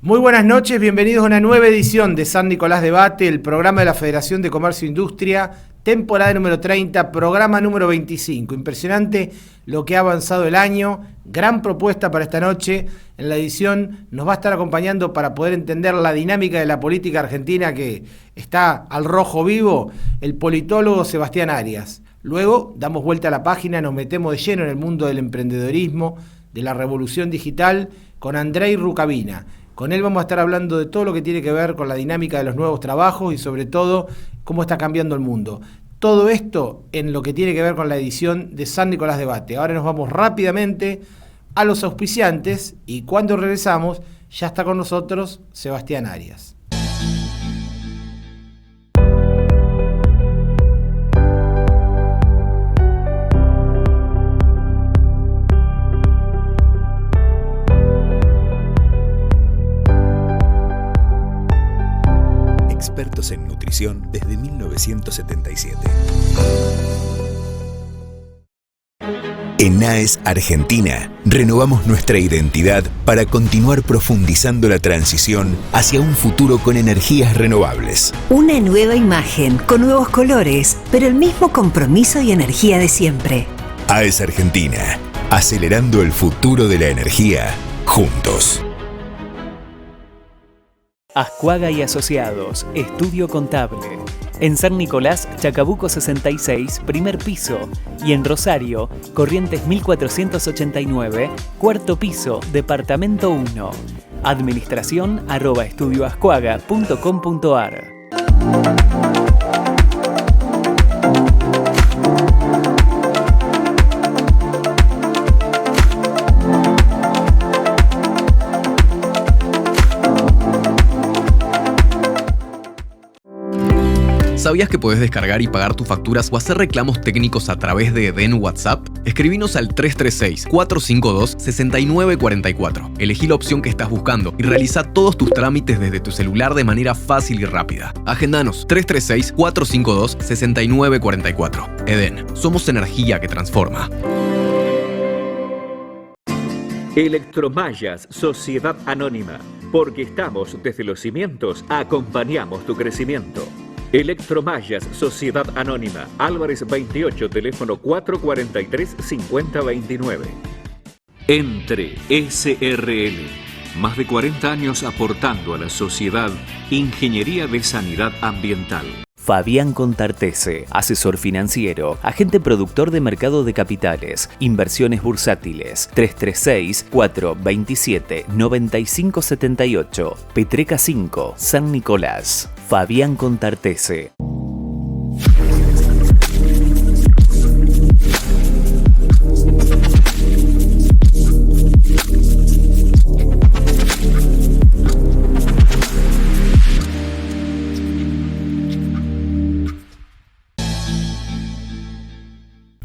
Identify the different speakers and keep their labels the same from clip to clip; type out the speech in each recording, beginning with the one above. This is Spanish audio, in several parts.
Speaker 1: Muy buenas noches, bienvenidos a una nueva edición de San Nicolás Debate, el programa de la Federación de Comercio e Industria, temporada número 30, programa número 25. Impresionante lo que ha avanzado el año, gran propuesta para esta noche. En la edición nos va a estar acompañando para poder entender la dinámica de la política argentina que está al rojo vivo, el politólogo Sebastián Arias. Luego damos vuelta a la página, nos metemos de lleno en el mundo del emprendedorismo, de la revolución digital, con Andrei Rukavina. Con él vamos a estar hablando de todo lo que tiene que ver con la dinámica de los nuevos trabajos y sobre todo cómo está cambiando el mundo. Todo esto en lo que tiene que ver con la edición de San Nicolás Debate. Ahora nos vamos rápidamente a los auspiciantes y cuando regresamos ya está con nosotros Sebastián Arias.
Speaker 2: Expertos en nutrición desde 1977. En AES Argentina, renovamos nuestra identidad para continuar profundizando la transición hacia un futuro con energías renovables.
Speaker 3: Una nueva imagen, con nuevos colores, pero el mismo compromiso y energía de siempre.
Speaker 2: AES Argentina, acelerando el futuro de la energía, juntos.
Speaker 4: Ascuaga y Asociados, Estudio Contable. En San Nicolás, Chacabuco 66, primer piso. Y en Rosario, Corrientes 1489, cuarto piso, departamento 1. Administración@estudioascuaga.com.ar.
Speaker 5: ¿Sabías que podés descargar y pagar tus facturas o hacer reclamos técnicos a través de EDEN WhatsApp? Escribinos al 336-452-6944. Elegí la opción que estás buscando y realiza todos tus trámites desde tu celular de manera fácil y rápida. Agendanos 336-452-6944. EDEN, somos energía que transforma.
Speaker 6: Electromallas, Sociedad Anónima. Porque estamos desde los cimientos, acompañamos tu crecimiento. Electromallas, Sociedad Anónima, Álvarez 28, teléfono 443-5029. Entre SRL, más de 40 años aportando a la sociedad ingeniería de sanidad ambiental.
Speaker 4: Fabián Contartese, asesor financiero, agente productor de mercado de capitales, inversiones bursátiles, 336-427-9578, Petreca 5, San Nicolás. Fabián Contartese.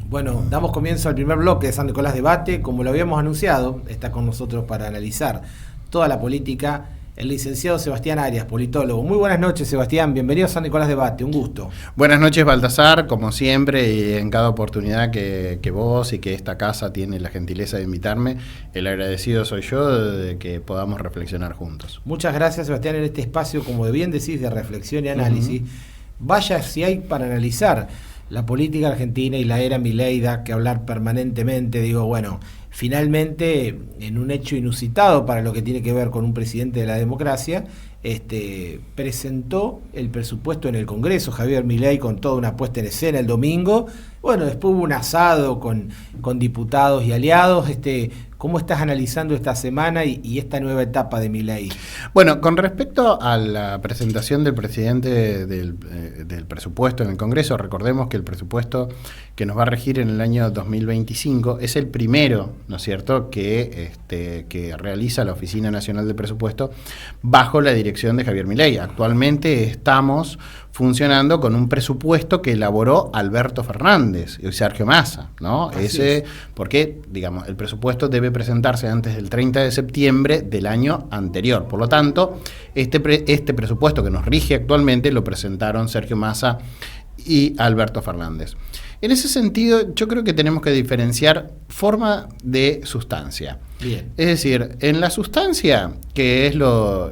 Speaker 1: Bueno, damos comienzo al primer bloque de San Nicolás Debate. Como lo habíamos anunciado, está con nosotros para analizar toda la política el licenciado Sebastián Arias, politólogo. Muy buenas noches, Sebastián. Bienvenido a San Nicolás Debate. Un gusto.
Speaker 7: Buenas noches, Baltasar. Como siempre y en cada oportunidad que vos y que esta casa tiene la gentileza de invitarme, el agradecido soy yo de que podamos reflexionar juntos.
Speaker 1: Muchas gracias, Sebastián, en este espacio, como bien decís, de reflexión y análisis. Vaya si hay para analizar la política argentina y la era Milei, da que hablar permanentemente. Digo, bueno, finalmente, en un hecho inusitado para lo que tiene que ver con un presidente de la democracia, presentó el presupuesto en el Congreso, Javier Milei, con toda una puesta en escena el domingo. Bueno, después hubo un asado con diputados y aliados. ¿Cómo estás analizando esta semana y esta nueva etapa de Milei?
Speaker 7: Bueno, con respecto a la presentación del presidente del presupuesto en el Congreso, recordemos que el presupuesto que nos va a regir en el año 2025 es el primero, ¿no es cierto?, que realiza la Oficina Nacional del Presupuesto bajo la dirección de Javier Milei. Actualmente estamos funcionando con un presupuesto que elaboró Alberto Fernández y Sergio Massa, ¿no? Porque, digamos, el presupuesto debe presentarse antes del 30 de septiembre del año anterior. Por lo tanto, este presupuesto que nos rige actualmente lo presentaron Sergio Massa y Alberto Fernández. En ese sentido, yo creo que tenemos que diferenciar forma de sustancia.
Speaker 1: Bien.
Speaker 7: Es decir, en la sustancia, que es lo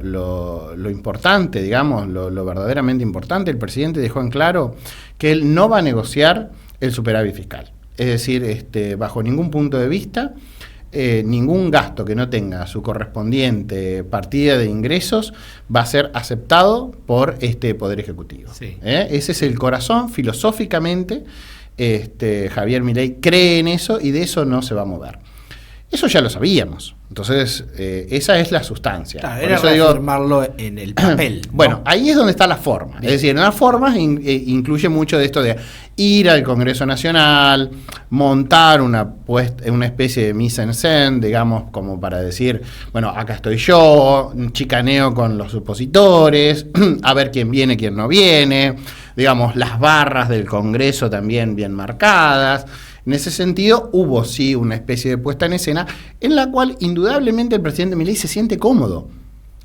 Speaker 7: importante, digamos, lo verdaderamente importante, el presidente dejó en claro que él no va a negociar el superávit fiscal. Es decir, bajo ningún punto de vista, ningún gasto que no tenga su correspondiente partida de ingresos va a ser aceptado por este Poder Ejecutivo.
Speaker 1: Sí.
Speaker 7: Ese es el corazón, filosóficamente. Javier Milei cree en eso y de eso no se va a mover. Eso ya lo sabíamos. Entonces, esa es la sustancia.
Speaker 1: Claro,
Speaker 7: por
Speaker 1: era
Speaker 7: eso
Speaker 1: reafirmarlo en el papel.
Speaker 7: bueno,
Speaker 1: ¿no?
Speaker 7: ahí es donde está la forma.
Speaker 1: Bien.
Speaker 7: Es decir, en la forma incluye mucho de esto de ir al Congreso Nacional, montar una especie de mise en scène, digamos, como para decir, bueno, acá estoy yo, chicaneo con los opositores, a ver quién viene, quién no viene, digamos, las barras del Congreso también bien marcadas. En ese sentido, hubo sí una especie de puesta en escena en la cual indudablemente el presidente Milei se siente cómodo.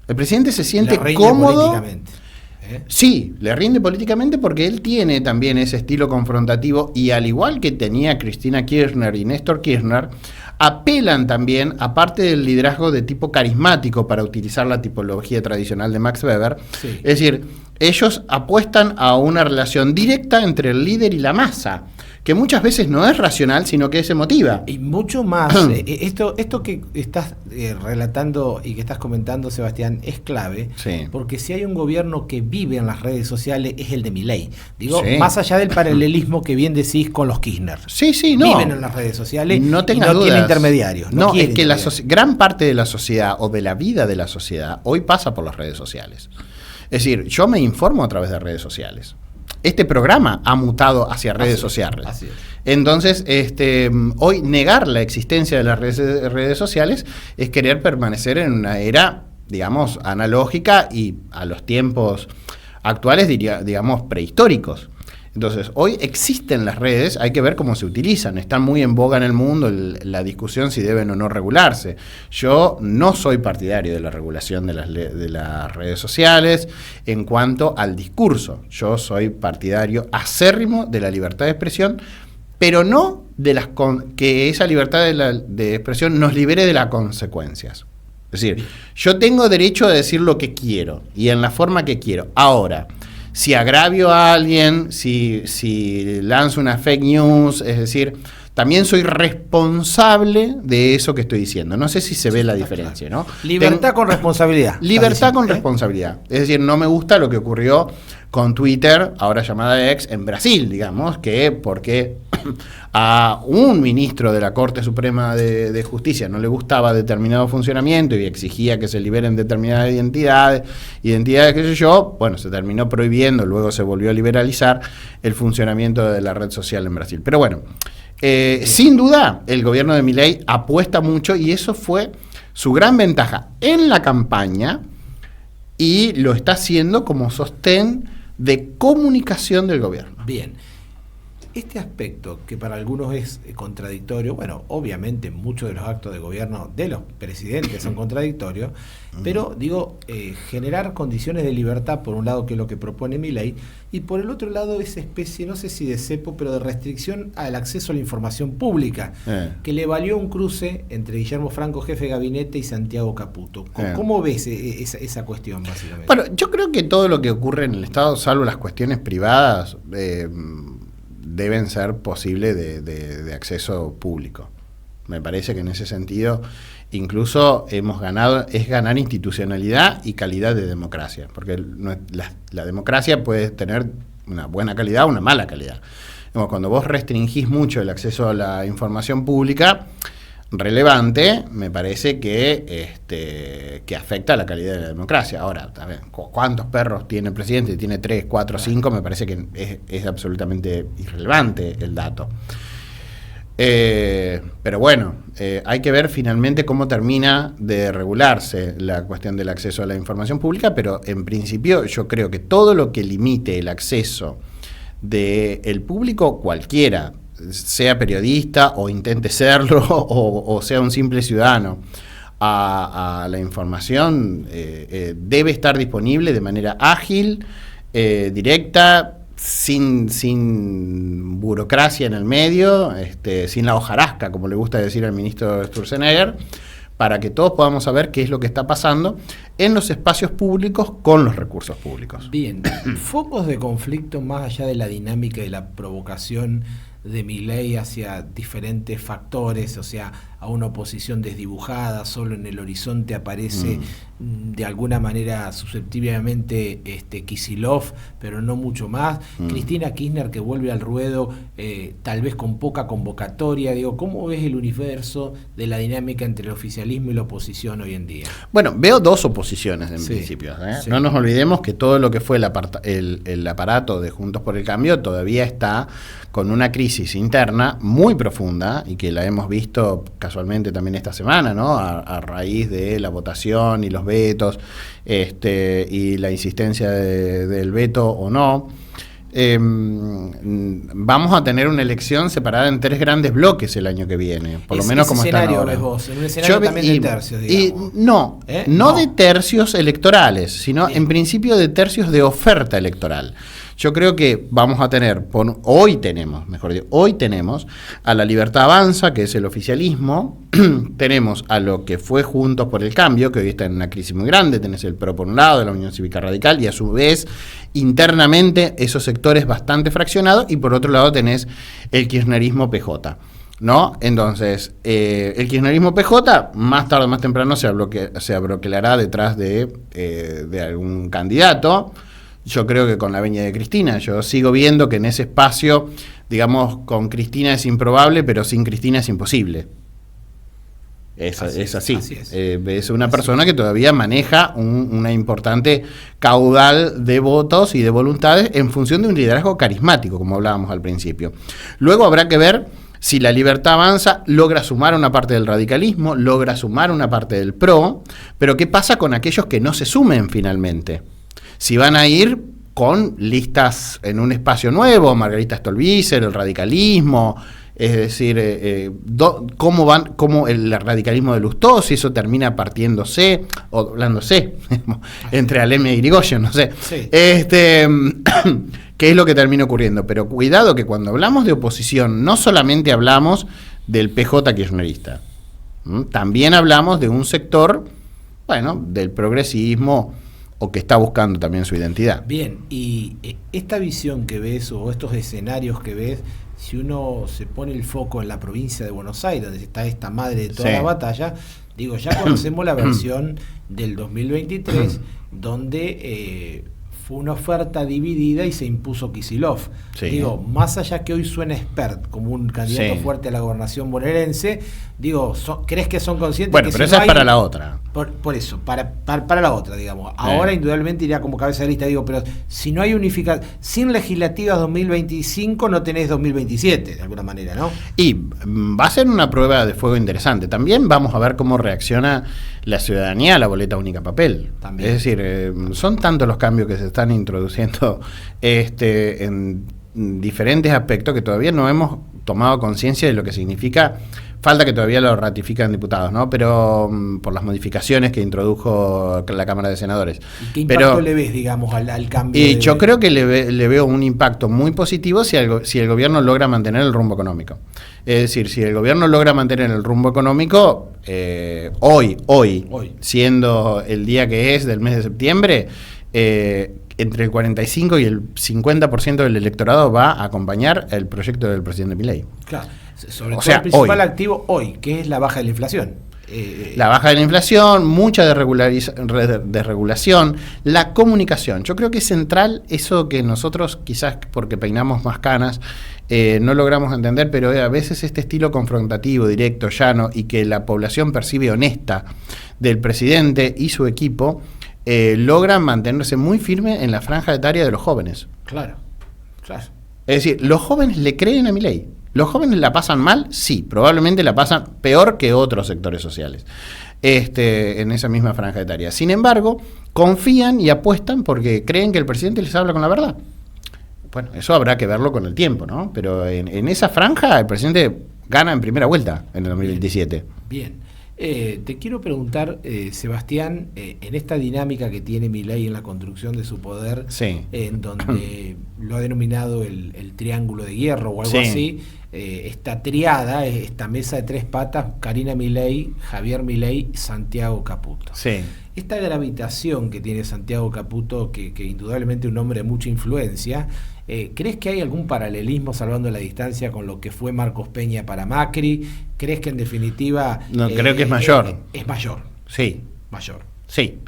Speaker 7: El presidente se siente
Speaker 1: Le rinde
Speaker 7: cómodo.
Speaker 1: políticamente, ¿eh?
Speaker 7: Sí, le rinde políticamente porque él tiene también ese estilo confrontativo y al igual que tenía Cristina Kirchner y Néstor Kirchner, apelan también, aparte del liderazgo de tipo carismático para utilizar la tipología tradicional de Max Weber,
Speaker 1: Sí.
Speaker 7: es decir, ellos apuestan a una relación directa entre el líder y la masa, que muchas veces no es racional, sino que es emotiva.
Speaker 1: Y mucho más, esto que estás relatando y que estás comentando, Sebastián, es clave,
Speaker 7: Sí.
Speaker 1: porque si hay un gobierno que vive en las redes sociales es el de Milei. Digo,
Speaker 7: Sí.
Speaker 1: más allá del paralelismo que bien decís con los Kirchner.
Speaker 7: Sí, sí, no.
Speaker 1: Viven en las redes sociales
Speaker 7: No tengas
Speaker 1: y no tiene
Speaker 7: dudas.
Speaker 1: intermediarios.
Speaker 7: No,
Speaker 1: quiere
Speaker 7: es que
Speaker 1: intermediarios.
Speaker 7: gran parte de la sociedad o de la vida de la sociedad hoy pasa por las redes sociales. Es decir, yo me informo a través de redes sociales. Este programa ha mutado hacia redes sociales.
Speaker 1: Así es.
Speaker 7: Entonces, hoy negar la existencia de las redes sociales es querer permanecer en una era, digamos, analógica y a los tiempos actuales, digamos, prehistóricos. Entonces, hoy existen las redes, hay que ver cómo se utilizan. Están muy en boga en el mundo la discusión si deben o no regularse. Yo no soy partidario de la regulación de las redes sociales en cuanto al discurso. Yo soy partidario acérrimo de la libertad de expresión, pero no de que esa libertad de expresión nos libere de las consecuencias. Es decir, yo tengo derecho a decir lo que quiero y en la forma que quiero. Ahora, si agravio a alguien, si lanzo una fake news, es decir, también soy responsable de eso que estoy diciendo. No sé si se ve la diferencia, ¿no?
Speaker 1: Libertad con responsabilidad.
Speaker 7: Libertad con responsabilidad. Es decir, no me gusta lo que ocurrió con Twitter, ahora llamada X, en Brasil, digamos, porque a un ministro de la Corte Suprema de Justicia no le gustaba determinado funcionamiento y exigía que se liberen determinadas identidades, qué sé yo, bueno, se terminó prohibiendo, luego se volvió a liberalizar el funcionamiento de la red social en Brasil. Pero bueno, sin duda, el gobierno de Milei apuesta mucho y eso fue su gran ventaja en la campaña y lo está haciendo como sostén de comunicación del gobierno.
Speaker 1: Bien. Este aspecto, que para algunos es contradictorio, bueno, obviamente muchos de los actos de gobierno de los presidentes son contradictorios, pero digo, generar condiciones de libertad, por un lado, que es lo que propone Milei, y por el otro lado, esa especie, no sé si de cepo, pero de restricción al acceso a la información pública, que le valió un cruce entre Guillermo Franco, jefe de gabinete, y Santiago Caputo. ¿Cómo ves esa cuestión, básicamente?
Speaker 7: Bueno, yo creo que todo lo que ocurre en el Estado, salvo las cuestiones privadas, deben ser posibles de acceso público. Me parece que en ese sentido incluso es ganar institucionalidad y calidad de democracia, porque la democracia puede tener una buena calidad o una mala calidad. Cuando vos restringís mucho el acceso a la información pública relevante, me parece que afecta a la calidad de la democracia. Ahora, también, ¿cuántos perros tiene el presidente? Tiene 3, 4, 5, me parece que es absolutamente irrelevante el dato. Pero bueno, hay que ver finalmente cómo termina de regularse la cuestión del acceso a la información pública, pero en principio yo creo que todo lo que limite el acceso del público, cualquiera, sea periodista o intente serlo o sea un simple ciudadano, a la información debe estar disponible de manera ágil, directa, sin burocracia en el medio, sin la hojarasca, como le gusta decir al ministro Sturzenegger, para que todos podamos saber qué es lo que está pasando en los espacios públicos con los recursos públicos.
Speaker 1: Bien, focos de conflicto más allá de la dinámica y de la provocación de Milei hacia diferentes factores, o sea, a una oposición desdibujada, solo en el horizonte aparece de alguna manera susceptiblemente Kicillof, pero no mucho más. Cristina Kirchner que vuelve al ruedo, tal vez con poca convocatoria. Digo, ¿cómo ves el universo de la dinámica entre el oficialismo y la oposición hoy en día?
Speaker 7: Bueno, veo dos oposiciones en principio.
Speaker 1: Sí.
Speaker 7: No nos olvidemos que todo lo que fue el aparato de Juntos por el Cambio todavía está con una crisis interna muy profunda y que la hemos visto casualmente también esta semana, ¿no? A raíz de la votación y los vetos y la insistencia del veto o no. Vamos a tener una elección separada en 3 grandes bloques el año que viene, por lo menos como están ahora.
Speaker 1: ¿Ves vos? En un escenario también de tercios, digamos.
Speaker 7: No de tercios electorales, sino en principio de tercios de oferta electoral. Yo creo que vamos a tener, hoy tenemos a La Libertad Avanza, que es el oficialismo, tenemos a lo que fue Juntos por el Cambio, que hoy está en una crisis muy grande, tenés el PRO por un lado, la Unión Cívica Radical, y a su vez, internamente, esos sectores bastante fraccionados, y por otro lado tenés el kirchnerismo PJ, ¿no? Entonces, el kirchnerismo PJ, más tarde o más temprano, se abroquelará detrás de algún candidato. Yo creo que con la veña de Cristina, yo sigo viendo que en ese espacio, digamos, con Cristina es improbable, pero sin Cristina es imposible. Es así. Es una persona que todavía maneja una importante caudal de votos y de voluntades en función de un liderazgo carismático, como hablábamos al principio. Luego habrá que ver si La Libertad Avanza logra sumar una parte del radicalismo, logra sumar una parte del PRO, pero ¿qué pasa con aquellos que no se sumen finalmente? Si van a ir con listas en un espacio nuevo, Margarita Stolbizer, el radicalismo, es decir, cómo el radicalismo de Lustó, si eso termina partiéndose o doblándose entre Alem y Irigoyen, no sé. Sí. ¿Qué es lo que termina ocurriendo? Pero cuidado que cuando hablamos de oposición, no solamente hablamos del PJ kirchnerista, también hablamos de un sector, del progresismo, o que está buscando también su identidad.
Speaker 1: Bien, y esta visión que ves o estos escenarios que ves, si uno se pone el foco en la provincia de Buenos Aires, donde está esta madre de toda la batalla, digo, ya conocemos la versión del 2023, donde fue una oferta dividida y se impuso Kicillof. Sí. Digo, más allá que hoy suena Espert como un candidato fuerte a la gobernación bonaerense, digo, ¿crees que son conscientes?
Speaker 7: Bueno,
Speaker 1: que
Speaker 7: pero esa es para la otra.
Speaker 1: Por eso, para la otra, digamos. Ahora indudablemente iría como cabeza de lista, digo, pero si no hay unificación, sin legislativas 2025 no tenés 2027, de alguna manera, ¿no? Y
Speaker 7: va a ser una prueba de fuego interesante. También vamos a ver cómo reacciona la ciudadanía a la boleta única papel. También. Es decir, son tantos los cambios que se están introduciendo en diferentes aspectos que todavía no hemos tomado conciencia de lo que significa. Falta que todavía lo ratifican diputados, ¿no? Pero por las modificaciones que introdujo la Cámara de Senadores.
Speaker 1: ¿Y qué impacto le ves, digamos, al cambio?
Speaker 7: Y yo creo que le veo un impacto muy positivo si el gobierno logra mantener el rumbo económico. Es decir, si el gobierno logra mantener el rumbo económico, hoy, siendo el día que es del mes de septiembre, entre el 45 y el 50% del electorado va a acompañar el proyecto del presidente Milei.
Speaker 1: Claro, sobre todo el principal activo hoy, que es la baja de la inflación.
Speaker 7: La baja de la inflación, mucha desregulación, la comunicación. Yo creo que es central eso que nosotros, quizás porque peinamos más canas, no logramos entender, pero a veces este estilo confrontativo, directo, llano, y que la población percibe honesta del presidente y su equipo, logran mantenerse muy firme en la franja etaria de los jóvenes.
Speaker 1: Claro.
Speaker 7: Es decir, los jóvenes le creen a Milei. ¿Los jóvenes la pasan mal? Sí, probablemente la pasan peor que otros sectores sociales en esa misma franja etaria. Sin embargo, confían y apuestan porque creen que el presidente les habla con la verdad. Bueno, eso habrá que verlo con el tiempo, ¿no? Pero en esa franja el presidente gana en primera vuelta en el 2027.
Speaker 1: Bien. Te quiero preguntar, Sebastián, en esta dinámica que tiene Milei en la construcción de su poder, en donde lo ha denominado el triángulo de hierro o algo así, esta triada, esta mesa de tres patas, Karina Milei, Javier Milei, Santiago Caputo. Esta gravitación que tiene Santiago Caputo, que indudablemente es un hombre de mucha influencia, ¿crees que hay algún paralelismo, salvando la distancia, con lo que fue Marcos Peña para Macri? ¿Crees que en definitiva...
Speaker 7: No, creo que es mayor.
Speaker 1: Es mayor.
Speaker 7: Sí.
Speaker 1: Mayor.
Speaker 7: Sí,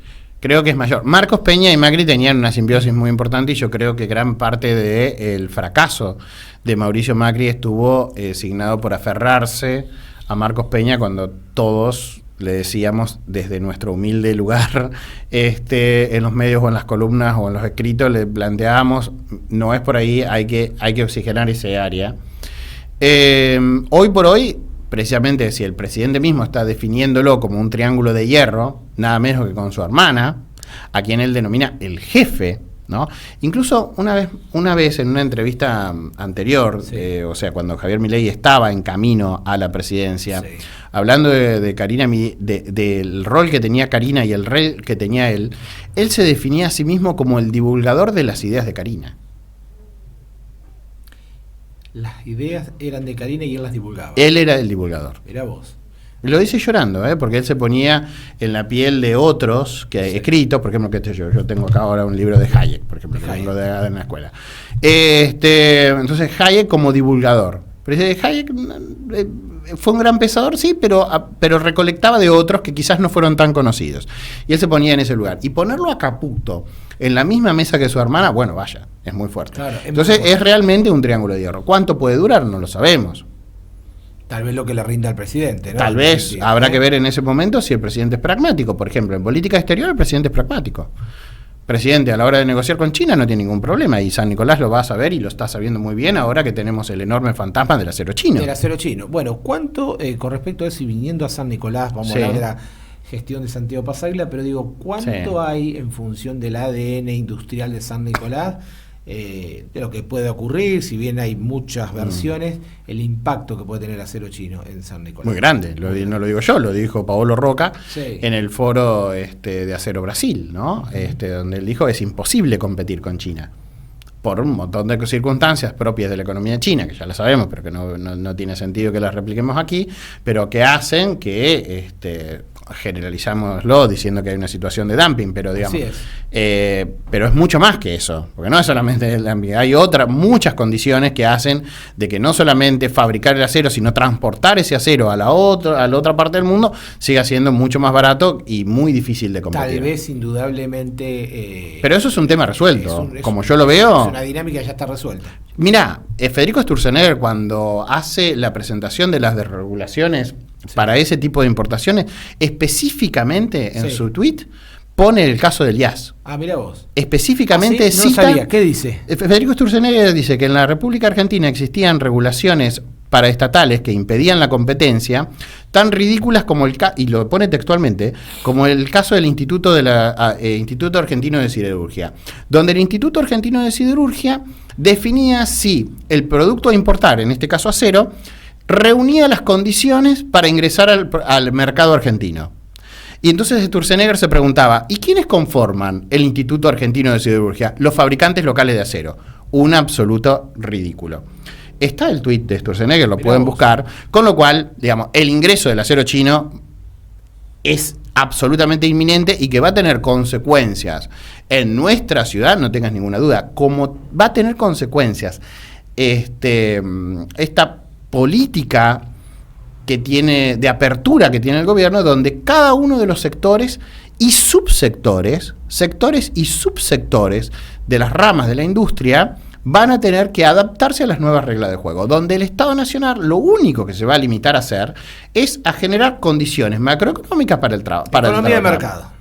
Speaker 7: creo que es mayor. Marcos Peña y Macri tenían una simbiosis muy importante y yo creo que gran parte del fracaso de Mauricio Macri estuvo signado por aferrarse a Marcos Peña cuando todos le decíamos desde nuestro humilde lugar, en los medios o en las columnas o en los escritos, le planteábamos, no es por ahí, hay que oxigenar ese área. Hoy por hoy, precisamente si el presidente mismo está definiéndolo como un triángulo de hierro, nada menos que con su hermana, a quien él denomina el jefe, ¿no? Incluso una vez en una entrevista anterior, o sea, cuando Javier Milei estaba en camino a la presidencia, hablando de Karina, del rol que tenía Karina y el rol que tenía él se definía a sí mismo como el divulgador de las ideas de Karina.
Speaker 1: Las ideas eran de Karina y él las divulgaba.
Speaker 7: Él era el divulgador.
Speaker 1: Era vos.
Speaker 7: Lo dice llorando, porque él se ponía en la piel de otros que he escrito, por ejemplo, yo tengo acá ahora un libro de Hayek, por ejemplo, que vengo de la escuela. Entonces Hayek como divulgador. Pero Hayek fue un gran pensador, sí, pero recolectaba de otros que quizás no fueron tan conocidos. Y él se ponía en ese lugar. Y ponerlo a Caputo en la misma mesa que su hermana, bueno, vaya, es muy fuerte. Claro, entonces es realmente un triángulo de hierro. ¿Cuánto puede durar? No lo sabemos.
Speaker 1: Tal vez lo que le rinda al presidente, ¿no?
Speaker 7: Tal vez, habrá que ver en ese momento si el presidente es pragmático. Por ejemplo, en política exterior el presidente es pragmático. Presidente, a la hora de negociar con China no tiene ningún problema, y San Nicolás lo va a saber y lo está sabiendo muy bien ahora que tenemos el enorme fantasma del acero chino.
Speaker 1: Del acero chino. Bueno, ¿cuánto, con respecto a eso y viniendo a San Nicolás, vamos a hablar de la gestión de Santiago Pasaglia, pero digo, ¿cuánto hay en función del ADN industrial de San Nicolás? De lo que puede ocurrir, si bien hay muchas versiones, el impacto que puede tener el acero chino en San Nicolás.
Speaker 7: Muy grande, no lo digo yo, lo dijo Paolo Roca en el foro de Acero Brasil, ¿no? Donde él dijo es imposible competir con China por un montón de circunstancias propias de la economía china, que ya lo sabemos, pero que no tiene sentido que las repliquemos aquí, pero que hacen que generalizámoslo diciendo que hay una situación de dumping, pero digamos, pero es mucho más que eso, porque no es solamente el dumping, hay muchas condiciones que hacen de que no solamente fabricar el acero, sino transportar ese acero a la otra parte del mundo siga siendo mucho más barato y muy difícil de competir.
Speaker 1: Tal vez indudablemente.
Speaker 7: Pero eso es un tema resuelto, como yo lo veo.
Speaker 1: Es una dinámica que ya está resuelta.
Speaker 7: Mirá, Federico Sturzenegger, cuando hace la presentación de las desregulaciones para ese tipo de importaciones, específicamente en su tweet pone el caso del IAS.
Speaker 1: Ah, mira vos.
Speaker 7: Específicamente
Speaker 1: ¿sí? No
Speaker 7: cita.
Speaker 1: sabía. ¿Qué dice?
Speaker 7: Federico Sturzenegger dice que en la República Argentina existían regulaciones paraestatales que impedían la competencia, tan ridículas como y lo pone textualmente, como el caso del Instituto Argentino de Siderurgia, donde el Instituto Argentino de Siderurgia definía si el producto a importar, en este caso acero, reunía las condiciones para ingresar al mercado argentino. Y entonces Sturzenegger se preguntaba, ¿y quiénes conforman el Instituto Argentino de Siderurgia? Los fabricantes locales de acero. Un absoluto ridículo. Está el tuit de Sturzenegger, lo pueden buscar, con lo cual, digamos, el ingreso del acero chino es absolutamente inminente y que va a tener consecuencias en nuestra ciudad, no tengas ninguna duda, como va a tener consecuencias esta política que tiene de apertura que tiene el gobierno, donde cada uno de los sectores y subsectores, sectores y subsectores de las ramas de la industria van a tener que adaptarse a las nuevas reglas de juego, donde el Estado Nacional lo único que se va a limitar a hacer es a generar condiciones macroeconómicas para el trabajo.
Speaker 1: Economía de mercado.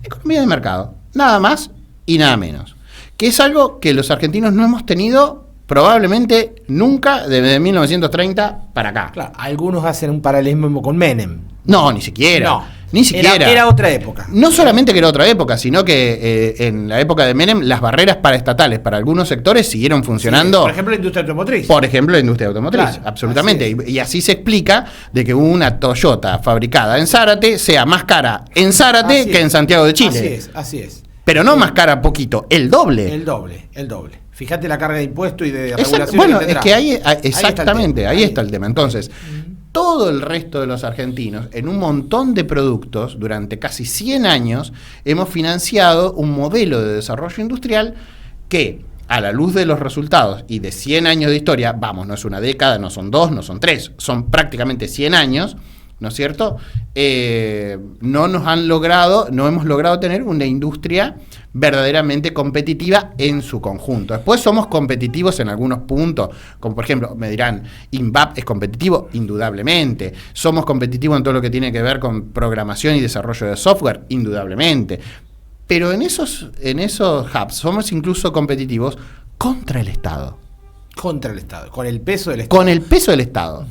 Speaker 7: Economía de mercado, nada más y nada menos. Que es algo que los argentinos no hemos tenido probablemente nunca desde 1930 para acá.
Speaker 1: Claro, algunos hacen un paralelismo con Menem.
Speaker 7: No, ni siquiera.
Speaker 1: No.
Speaker 7: Ni siquiera.
Speaker 1: Era otra época.
Speaker 7: No solamente que era otra época, sino que en la época de Menem las barreras paraestatales para algunos sectores siguieron funcionando.
Speaker 1: Sí, por ejemplo, la industria automotriz.
Speaker 7: Por ejemplo, la industria automotriz,
Speaker 1: Claro,
Speaker 7: absolutamente. Y así se explica de que una Toyota fabricada en Zárate sea más cara en Zárate que en Santiago de Chile.
Speaker 1: Así es.
Speaker 7: Pero no más cara poquito, el doble.
Speaker 1: El doble. Fíjate la carga de impuestos y de regulación.
Speaker 7: Bueno, es que ahí está el tema. Entonces, todo el resto de los argentinos, en un montón de productos, durante casi 100 años, hemos financiado un modelo de desarrollo industrial que, a la luz de los resultados y de 100 años de historia, no es una década, no son 2, no son 3, son prácticamente 100 años, ¿no es cierto? No hemos logrado tener una industria verdaderamente competitiva en su conjunto. Después somos competitivos en algunos puntos, como por ejemplo, me dirán, INVAP es competitivo, indudablemente. Somos competitivos en todo lo que tiene que ver con programación y desarrollo de software, indudablemente. Pero en esos hubs somos incluso competitivos contra el Estado.
Speaker 1: Contra el Estado, con el peso del Estado.
Speaker 7: Con el peso del Estado.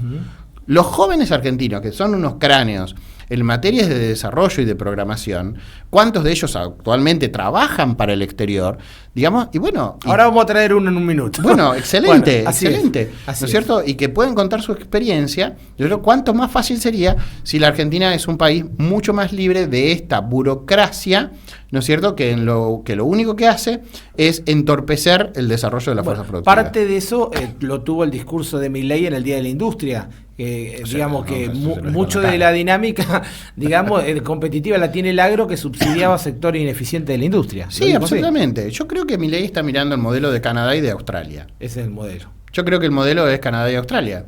Speaker 7: Los jóvenes argentinos, que son unos cráneos en materias de desarrollo y de programación, ¿cuántos de ellos actualmente trabajan para el exterior? Digamos, y bueno...
Speaker 1: Ahora vamos a traer uno en un minuto.
Speaker 7: Bueno, excelente,
Speaker 1: así
Speaker 7: excelente.
Speaker 1: es.
Speaker 7: ¿No es cierto? Y que pueden contar su experiencia. Yo creo cuánto más fácil sería si la Argentina es un país mucho más libre de esta burocracia, ¿no es cierto? Que lo único que hace es entorpecer el desarrollo de la fuerza productiva.
Speaker 1: Parte de eso lo tuvo el discurso de Milei en el Día de la Industria. Mucho de la dinámica, digamos, competitiva la tiene el agro, que subsidiaba sectores ineficientes de la industria.
Speaker 7: Sí, absolutamente. Yo creo que Milei está mirando el modelo de Canadá y de Australia.
Speaker 1: Ese es el modelo.
Speaker 7: Yo creo que el modelo es Canadá y Australia.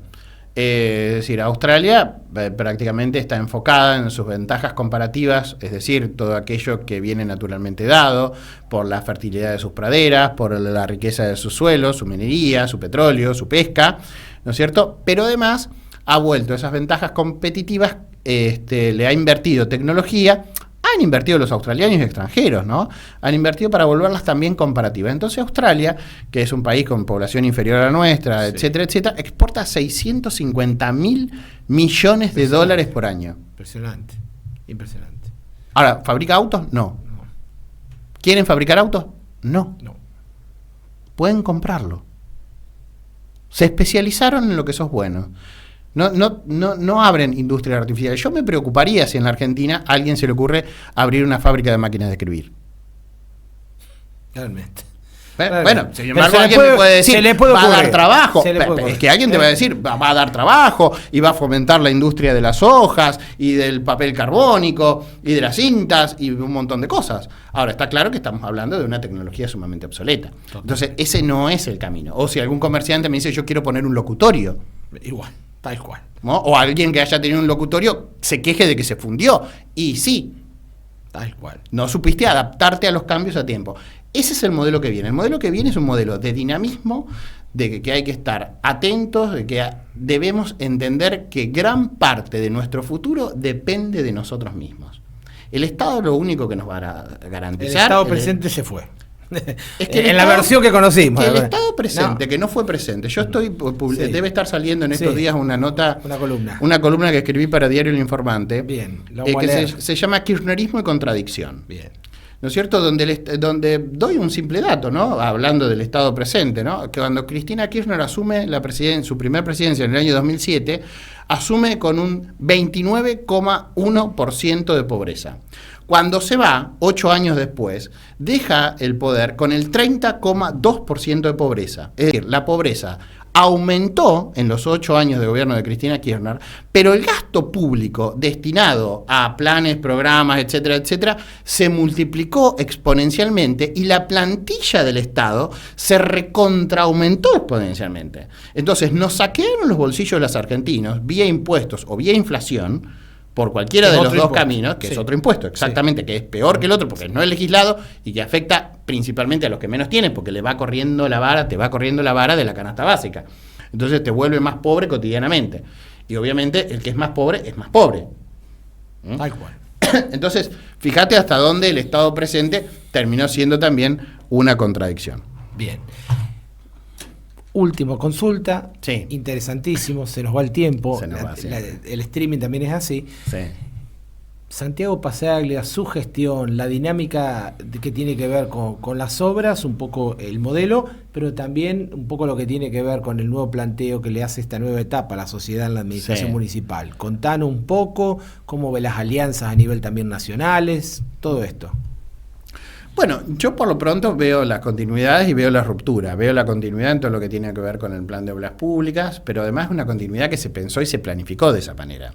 Speaker 7: Es decir, Australia prácticamente está enfocada en sus ventajas comparativas, es decir, todo aquello que viene naturalmente dado por la fertilidad de sus praderas, por la riqueza de sus suelos, su minería, su petróleo, su pesca, ¿no es cierto? Pero además ha vuelto esas ventajas competitivas, le ha invertido tecnología, han invertido los australianos y extranjeros, ¿no? Han invertido para volverlas también comparativas. Entonces Australia, que es un país con población inferior a la nuestra, etcétera, etcétera, exporta 650.000 millones de dólares por año.
Speaker 1: Impresionante.
Speaker 7: Ahora, ¿fabrica autos? No. ¿Quieren fabricar autos? No. Pueden comprarlo. Se especializaron en lo que sos bueno. No abren industria artificial. Yo me preocuparía si en la Argentina a alguien se le ocurre abrir una fábrica de máquinas de escribir.
Speaker 1: Realmente.
Speaker 7: Bueno, sin embargo, alguien me puede decir, va a dar trabajo. Es que alguien te va a decir, va a dar trabajo y va a fomentar la industria de las hojas y del papel carbónico y de las cintas y un montón de cosas. Ahora, está claro que estamos hablando de una tecnología sumamente obsoleta. Entonces, ese no es el camino. O si algún comerciante me dice, yo quiero poner un locutorio.
Speaker 1: Igual. Tal cual.
Speaker 7: ¿No? O alguien que haya tenido un locutorio se queje de que se fundió. Y sí,
Speaker 1: tal cual.
Speaker 7: No supiste adaptarte a los cambios a tiempo. Ese es el modelo que viene. El modelo que viene es un modelo de dinamismo, de que hay que estar atentos, de que debemos entender que gran parte de nuestro futuro depende de nosotros mismos. El Estado es lo único que nos va a garantizar.
Speaker 1: El Estado presente se fue.
Speaker 7: Es que
Speaker 1: en la versión que conocimos.
Speaker 7: Que el Estado presente, que no fue presente. Yo debe estar saliendo en estos días una nota, una columna que escribí para Diario El Informante.
Speaker 1: Bien,
Speaker 7: que se llama Kirchnerismo y contradicción.
Speaker 1: Bien.
Speaker 7: ¿No es cierto? Donde doy un simple dato, ¿no? Hablando del Estado presente, ¿no? Que cuando Cristina Kirchner asume su primer presidencia en el año 2007, asume con un 29,1% de pobreza. Cuando se va, 8 años después, deja el poder con el 30,2% de pobreza. Es decir, la pobreza aumentó en los 8 años de gobierno de Cristina Kirchner, pero el gasto público destinado a planes, programas, etcétera, etcétera, se multiplicó exponencialmente y la plantilla del Estado se recontraaumentó exponencialmente. Entonces, nos saquearon los bolsillos de los argentinos vía impuestos o vía inflación, por cualquiera de los dos caminos, que es otro impuesto, exactamente, que es peor que el otro porque no es legislado y que afecta principalmente a los que menos tienen, porque te va corriendo la vara de la canasta básica. Entonces te vuelve más pobre cotidianamente. Y obviamente el que es más pobre es más pobre.
Speaker 1: Tal cual.
Speaker 7: Entonces, fíjate hasta dónde el Estado presente terminó siendo también una contradicción.
Speaker 1: Bien. Última consulta, interesantísimo, se nos va el tiempo, el streaming también es así.
Speaker 7: Sí.
Speaker 1: Santiago Pasaglia, su gestión, la dinámica que tiene que ver con las obras, un poco el modelo, pero también un poco lo que tiene que ver con el nuevo planteo que le hace esta nueva etapa a la sociedad en la administración municipal. Contanos un poco cómo ve las alianzas a nivel también nacionales, todo esto.
Speaker 7: Bueno, yo por lo pronto veo las continuidades y veo la ruptura. Veo la continuidad en todo lo que tiene que ver con el plan de obras públicas, pero además es una continuidad que se pensó y se planificó de esa manera.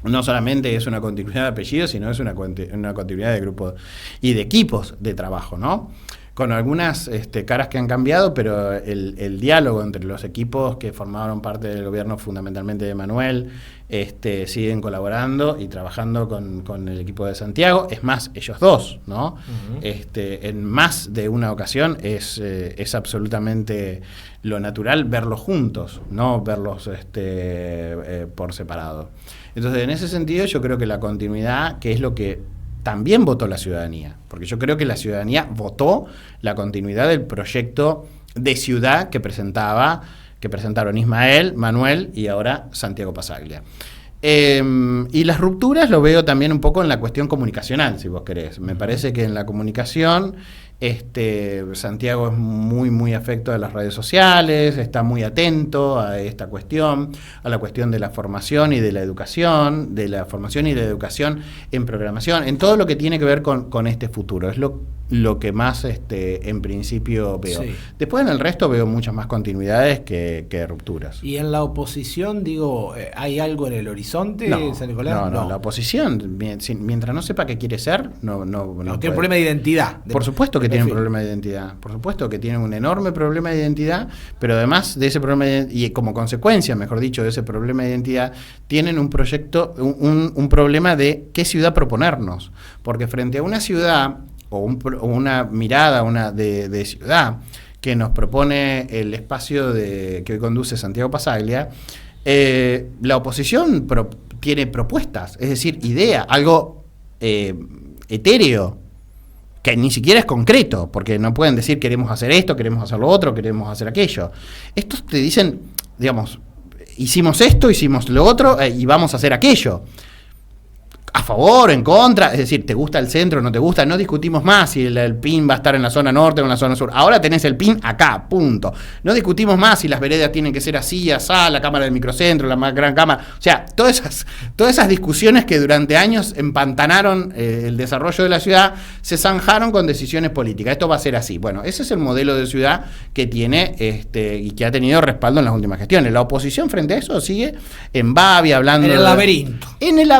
Speaker 7: No solamente es una continuidad de apellidos, sino es una continuidad de grupos y de equipos de trabajo, ¿no? Con algunas caras que han cambiado, pero el diálogo entre los equipos que formaron parte del gobierno, fundamentalmente de Manuel, siguen colaborando y trabajando con el equipo de Santiago. Es más, ellos dos, ¿no? Uh-huh. En más de una ocasión es absolutamente lo natural verlos juntos, no verlos por separado. Entonces, en ese sentido, yo creo que la continuidad, que es lo que también votó la ciudadanía, porque yo creo que la ciudadanía votó la continuidad del proyecto de ciudad que presentaron Ismael, Manuel y ahora Santiago Pasaglia. Y las rupturas lo veo también un poco en la cuestión comunicacional, si vos querés. Me parece que en la comunicación Santiago es muy afecto de las redes sociales, está muy atento a esta cuestión, a la cuestión de la formación y de la educación, en programación, en todo lo que tiene que ver con este futuro. Es lo que más en principio veo. Sí. Después en el resto veo muchas más continuidades que rupturas.
Speaker 1: ¿Y en la oposición, hay algo en el horizonte, San Nicolás?
Speaker 7: No, la oposición, mientras no sepa qué quiere ser, no
Speaker 1: tiene un problema de identidad.
Speaker 7: Por supuesto que tiene un problema de identidad, por supuesto que tiene un enorme problema de identidad, pero además de ese problema y como consecuencia, mejor dicho, de ese problema de identidad, tienen un proyecto, un problema de qué ciudad proponernos, porque frente a una ciudad o una mirada de ciudad que nos propone el espacio que hoy conduce Santiago Pasaglia, la oposición tiene propuestas, es decir, idea, algo etéreo, que ni siquiera es concreto, porque no pueden decir queremos hacer esto, queremos hacer lo otro, queremos hacer aquello. Estos te dicen, digamos, hicimos esto, hicimos lo otro y vamos a hacer aquello. A favor, en contra, es decir, ¿te gusta el centro, no te gusta? No discutimos más si el PIN va a estar en la zona norte o en la zona sur. Ahora tenés el PIN acá, punto. No discutimos más si las veredas tienen que ser así, asá, la cámara del microcentro, la más gran cámara. O sea, todas esas discusiones que durante años empantanaron el desarrollo de la ciudad, se zanjaron con decisiones políticas. Esto va a ser así. Bueno, ese es el modelo de ciudad que tiene y que ha tenido respaldo en las últimas gestiones. La oposición frente a eso sigue en Babia, hablando...
Speaker 1: En el laberinto.
Speaker 7: En el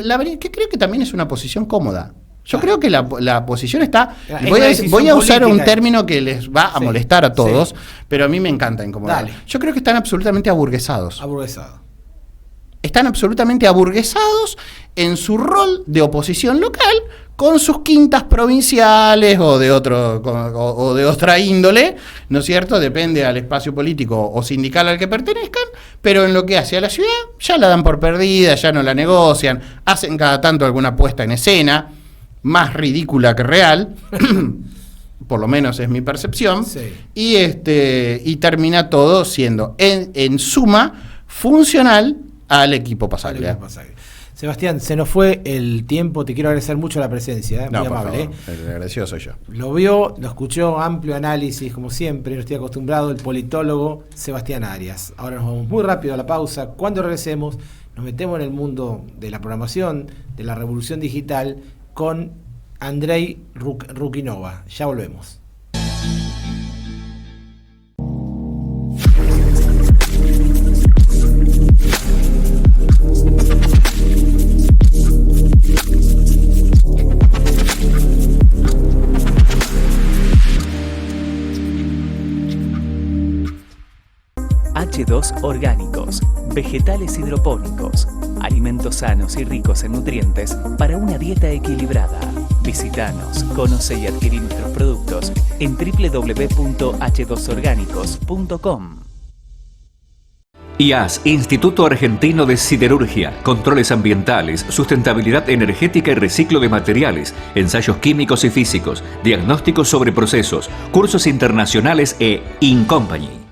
Speaker 7: laberinto, que creo que también es una posición cómoda. Yo creo que la posición está... Voy a usar un término que les va a molestar a todos, pero a mí me encanta incomodar. Dale. Yo creo que están absolutamente aburguesados. Están absolutamente aburguesados en su rol de oposición local, con sus quintas provinciales o de otra índole, ¿no es cierto? Depende al espacio político o sindical al que pertenezcan, pero en lo que hace a la ciudad ya la dan por perdida, ya no la negocian, hacen cada tanto alguna puesta en escena, más ridícula que real, por lo menos es mi percepción, y termina todo siendo, en suma, funcional al equipo Pasaglia.
Speaker 1: Sebastián, se nos fue el tiempo, te quiero agradecer mucho la presencia, muy amable.
Speaker 7: El agradecido soy yo.
Speaker 1: Lo escuchó, amplio análisis, como siempre, no estoy acostumbrado, el politólogo Sebastián Arias. Ahora nos vamos muy rápido a la pausa. Cuando regresemos, nos metemos en el mundo de la programación, de la revolución digital, con Andrei Rukinova. Ya volvemos.
Speaker 4: H2 Orgánicos, vegetales hidropónicos, alimentos sanos y ricos en nutrientes para una dieta equilibrada. Visítanos, conoce y adquirí nuestros productos en www.h2orgánicos.com.
Speaker 6: IAS, Instituto Argentino de Siderurgia, Controles Ambientales, Sustentabilidad Energética y Reciclo de Materiales, Ensayos Químicos y Físicos, Diagnósticos sobre Procesos, Cursos Internacionales InCompany.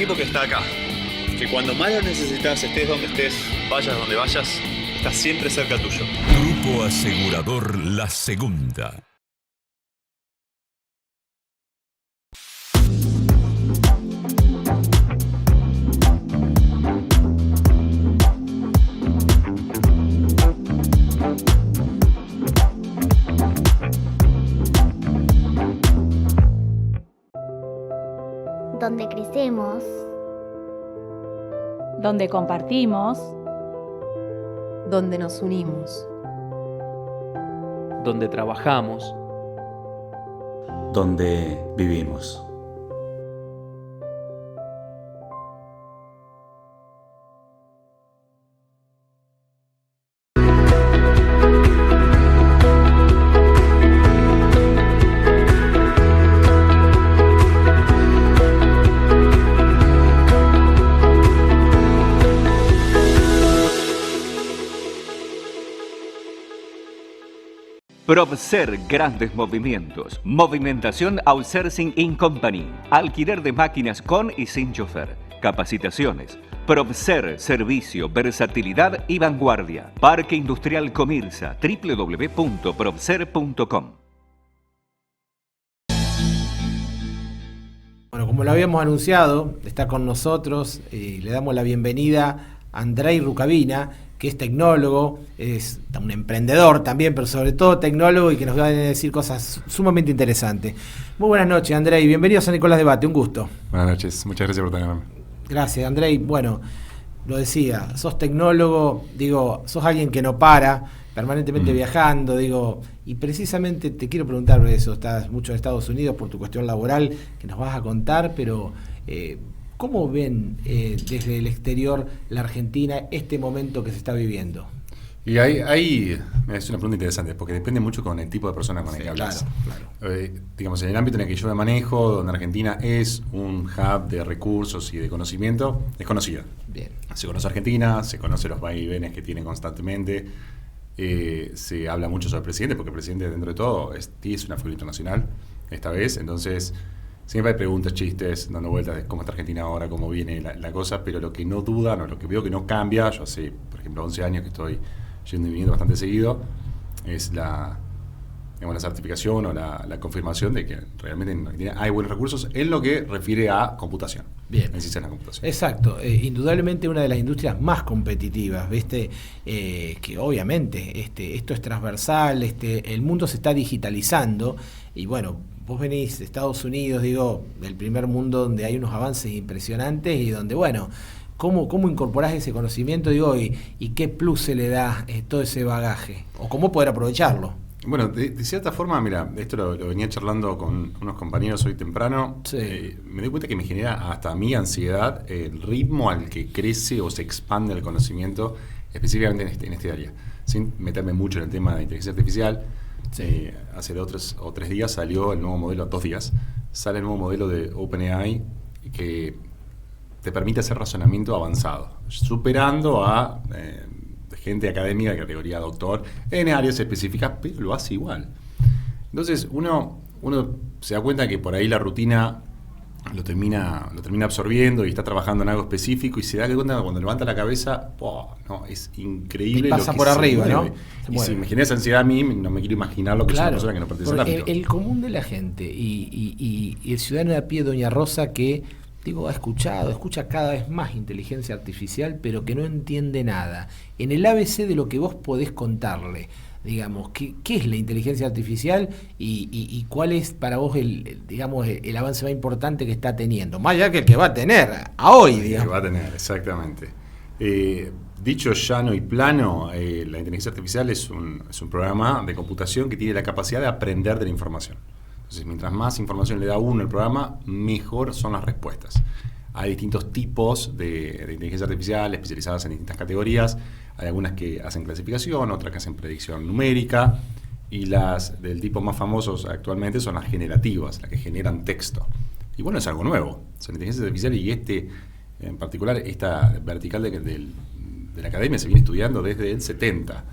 Speaker 8: equipo que está acá. Que cuando más lo necesitas, estés donde estés, vayas donde vayas, está siempre cerca tuyo.
Speaker 9: Grupo Asegurador La Segunda.
Speaker 10: Donde crecemos,
Speaker 11: donde compartimos,
Speaker 12: donde nos unimos,
Speaker 13: donde trabajamos,
Speaker 14: donde vivimos.
Speaker 6: Probser Grandes Movimientos. Movimentación Outsourcing in Company. Alquiler de máquinas con y sin chofer. Capacitaciones. Probser Servicio, Versatilidad y Vanguardia. Parque Industrial Comirsa. www.probser.com.
Speaker 1: Bueno, como lo habíamos anunciado, está con nosotros y le damos la bienvenida a Andrei Rukavina, que es tecnólogo, es un emprendedor también, pero sobre todo tecnólogo y que nos va a decir cosas sumamente interesantes. Muy buenas noches, Andrei. Bienvenido a San Nicolás Debate, un gusto.
Speaker 15: Buenas noches, muchas gracias por tenerme.
Speaker 1: Gracias, Andrei. Bueno, lo decía, sos tecnólogo, digo, sos alguien que no para, permanentemente viajando, digo, y precisamente te quiero preguntar por eso. Estás mucho en Estados Unidos por tu cuestión laboral, que nos vas a contar, pero ¿cómo ven desde el exterior la Argentina este momento que se está viviendo?
Speaker 15: Y ahí es una pregunta interesante, porque depende mucho con el tipo de persona con el que hablas. Claro. Digamos, en el ámbito en el que yo me manejo, donde Argentina es un hub de recursos y de conocimiento, es conocida.
Speaker 1: Bien.
Speaker 15: Se conoce Argentina, se conoce los vaivenes que tiene constantemente, se habla mucho sobre el presidente, porque el presidente, dentro de todo, es una figura internacional esta vez, entonces siempre hay preguntas, chistes, dando vueltas de cómo está Argentina ahora, cómo viene la cosa, pero lo que no duda, lo que veo que no cambia, yo hace, por ejemplo, 11 años que estoy yendo y viniendo bastante seguido, es la certificación o la confirmación de que realmente en Argentina hay buenos recursos en lo que refiere a computación.
Speaker 1: Bien.
Speaker 15: En la computación.
Speaker 1: Exacto. Indudablemente una de las industrias más competitivas, ¿viste? Que obviamente esto es transversal, el mundo se está digitalizando y bueno, vos venís de Estados Unidos, digo, del primer mundo donde hay unos avances impresionantes y donde, bueno, ¿cómo incorporás ese conocimiento, digo, y qué plus se le da todo ese bagaje? ¿O cómo poder aprovecharlo?
Speaker 15: Bueno, de cierta forma, mira, esto lo venía charlando con unos compañeros hoy temprano.
Speaker 1: Sí.
Speaker 15: Me doy cuenta que me genera hasta a mí ansiedad el ritmo al que crece o se expande el conocimiento, específicamente en este área. Sin meterme mucho en el tema de inteligencia artificial, sí. Hace 2 o 3 días salió el nuevo modelo, 2 días, sale el nuevo modelo de OpenAI que te permite hacer razonamiento avanzado, superando a gente académica de categoría doctor en áreas específicas, pero lo hace igual. Entonces uno se da cuenta que por ahí la rutina lo termina absorbiendo y está trabajando en algo específico y se da cuenta que cuando levanta la cabeza, no, es increíble.
Speaker 1: Y pasa
Speaker 15: lo que
Speaker 1: por arriba,
Speaker 15: mueve,
Speaker 1: ¿no?
Speaker 15: Y si me genera esa ansiedad a mí, no me quiero imaginar lo que es una persona que no pertenece al ámbito.
Speaker 1: El común de la gente y el ciudadano de a pie, doña Rosa, que escucha cada vez más inteligencia artificial, pero que no entiende nada. En el ABC de lo que vos podés contarle, digamos, ¿qué es la inteligencia artificial y cuál es para vos el avance más importante que está teniendo? Más allá que el que va a tener a hoy, digamos.
Speaker 15: Que va a tener, exactamente. Dicho llano y plano, la inteligencia artificial es un programa de computación que tiene la capacidad de aprender de la información. Entonces, mientras más información le da uno al programa, mejor son las respuestas. Hay distintos tipos de inteligencia artificial especializadas en distintas categorías. Hay algunas que hacen clasificación, otras que hacen predicción numérica, y las del tipo más famosos actualmente son las generativas, las que generan texto. Y bueno, es algo nuevo. O sea, la inteligencia artificial y en particular, esta vertical de la academia se viene estudiando desde el 70.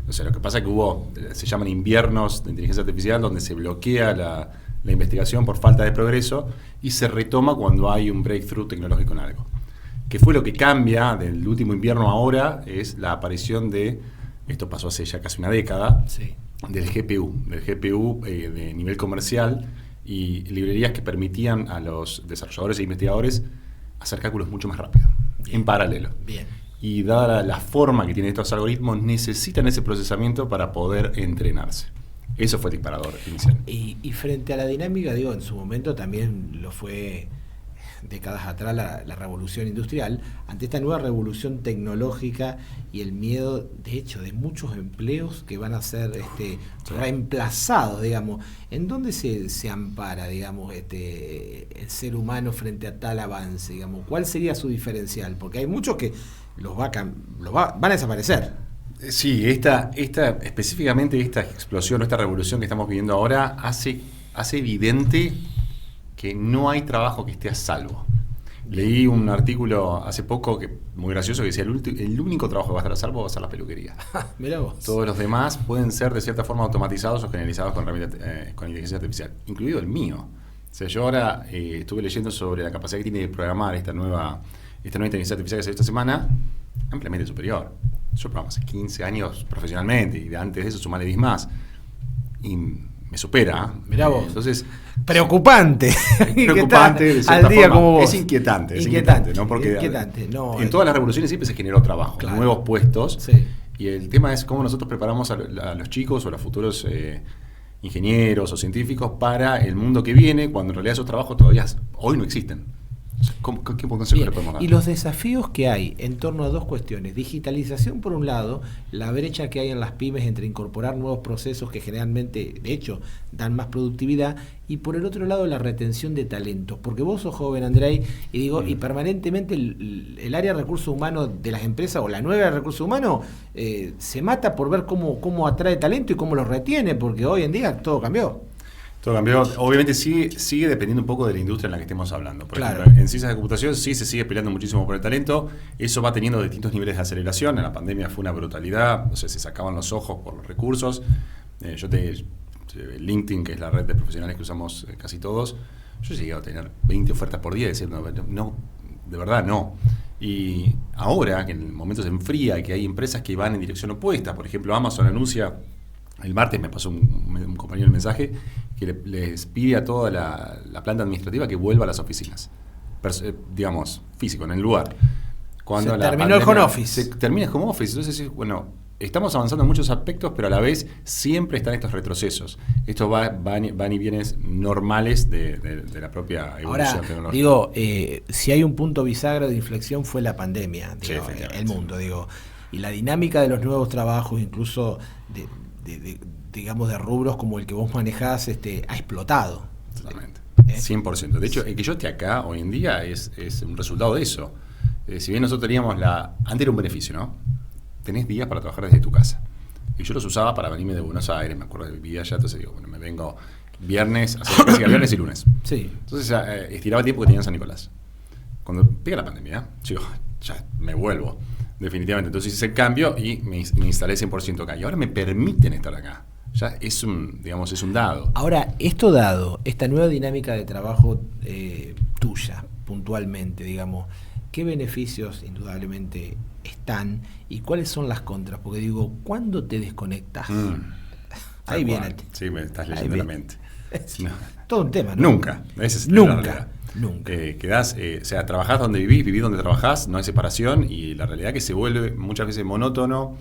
Speaker 15: O sea, lo que pasa es que se llaman inviernos de inteligencia artificial, donde se bloquea la investigación por falta de progreso y se retoma cuando hay un breakthrough tecnológico en algo. Que fue lo que cambia del último invierno ahora, es la aparición de, esto pasó hace ya casi una década,
Speaker 1: sí,
Speaker 15: del GPU de nivel comercial y librerías que permitían a los desarrolladores e investigadores hacer cálculos mucho más rápido, en paralelo.
Speaker 1: Bien.
Speaker 15: Y dada la forma que tienen estos algoritmos, necesitan ese procesamiento para poder entrenarse. Eso fue el disparador inicial.
Speaker 1: Y frente a la dinámica, digo, en su momento también lo fue décadas atrás la revolución industrial, ante esta nueva revolución tecnológica y el miedo, de hecho, de muchos empleos que van a ser reemplazados, digamos. ¿En dónde se ampara, digamos, el ser humano frente a tal avance, digamos? ¿Cuál sería su diferencial? Porque hay muchos que van a desaparecer.
Speaker 15: Sí, específicamente esta explosión, esta revolución que estamos viviendo ahora hace evidente que no hay trabajo que esté a salvo. Leí un artículo hace poco muy gracioso que decía el único trabajo que va a estar a salvo va a ser la peluquería.
Speaker 1: Mirá vos.
Speaker 15: Todos los demás pueden ser de cierta forma automatizados o generalizados con inteligencia artificial, incluido el mío. O sea, yo ahora estuve leyendo sobre la capacidad que tiene de programar esta nueva inteligencia artificial que salió esta semana, ampliamente superior. Yo programo hace 15 años profesionalmente y antes de eso sumarle 10 más. Y me supera.
Speaker 1: Mirá vos.
Speaker 15: Entonces,
Speaker 1: preocupante.
Speaker 15: Preocupante de cierta
Speaker 1: al día
Speaker 15: forma.
Speaker 1: como vos.
Speaker 15: Es inquietante, ¿no? Porque en todas las revoluciones siempre se generó trabajo,
Speaker 1: claro,
Speaker 15: nuevos puestos.
Speaker 1: Sí.
Speaker 15: Y el tema es cómo nosotros preparamos a los chicos o a los futuros ingenieros o científicos para el mundo que viene, cuando en realidad esos trabajos todavía hoy no existen. ¿Qué consejo le podemos dar?
Speaker 1: Y los desafíos que hay en torno a dos cuestiones: digitalización por un lado, la brecha que hay en las pymes entre incorporar nuevos procesos que generalmente, de hecho, dan más productividad, y por el otro lado la retención de talentos, porque vos sos joven, Andrei, y digo, y permanentemente el área de recursos humanos de las empresas, o la nueva de recursos humanos, se mata por ver cómo atrae talento y cómo lo retiene, porque hoy en día todo cambió.
Speaker 15: Todo cambió. Obviamente sigue dependiendo un poco de la industria en la que estemos hablando. Por
Speaker 1: claro,
Speaker 15: ejemplo, en ciencias de computación sí se sigue peleando muchísimo por el talento. Eso va teniendo distintos niveles de aceleración. En la pandemia fue una brutalidad. O sea, se sacaban los ojos por los recursos. LinkedIn, que es la red de profesionales que usamos casi todos, yo llegué a tener 20 ofertas por día diciendo, no, de verdad no. Y ahora, que en el momento se enfría y que hay empresas que van en dirección opuesta, por ejemplo, Amazon anuncia, el martes me pasó un compañero el mensaje, que les pide a toda la planta administrativa que vuelva a las oficinas, digamos, físico, en el lugar. Cuando
Speaker 1: se terminó el home office.
Speaker 15: Se termina el home office, entonces, bueno, estamos avanzando en muchos aspectos, pero a la vez siempre están estos retrocesos. Estos van y vienes normales de la propia evolución tecnológica.
Speaker 1: Digo, si hay un punto bisagra de inflexión fue la pandemia, digo,
Speaker 15: sí,
Speaker 1: el mundo, digo, y la dinámica de los nuevos trabajos, incluso digamos de rubros como el que vos manejás, ha explotado.
Speaker 15: Totalmente. 100%. De hecho, el que yo esté acá hoy en día es un resultado de eso. Si bien nosotros teníamos antes era un beneficio, ¿no? Tenés días para trabajar desde tu casa. Y yo los usaba para venirme de Buenos Aires, me acuerdo que vivía allá, entonces digo, bueno, me vengo viernes y lunes.
Speaker 1: Sí.
Speaker 15: Entonces estiraba el tiempo que tenía en San Nicolás. Cuando pega la pandemia, digo, ya me vuelvo, definitivamente. Entonces hice el cambio y me instalé 100% acá. Y ahora me permiten estar acá. Ya es un dado.
Speaker 1: Ahora, esto dado, esta nueva dinámica de trabajo tuya, puntualmente, digamos, ¿qué beneficios indudablemente están y cuáles son las contras? Porque digo, ¿cuándo te desconectas? Ahí viene.
Speaker 15: Sí, me estás leyendo la mente.
Speaker 1: No. Todo un tema, ¿no?
Speaker 15: Nunca.
Speaker 1: Nunca.
Speaker 15: Quedás, trabajás donde vivís donde trabajás, no hay separación, y la realidad que se vuelve muchas veces monótono.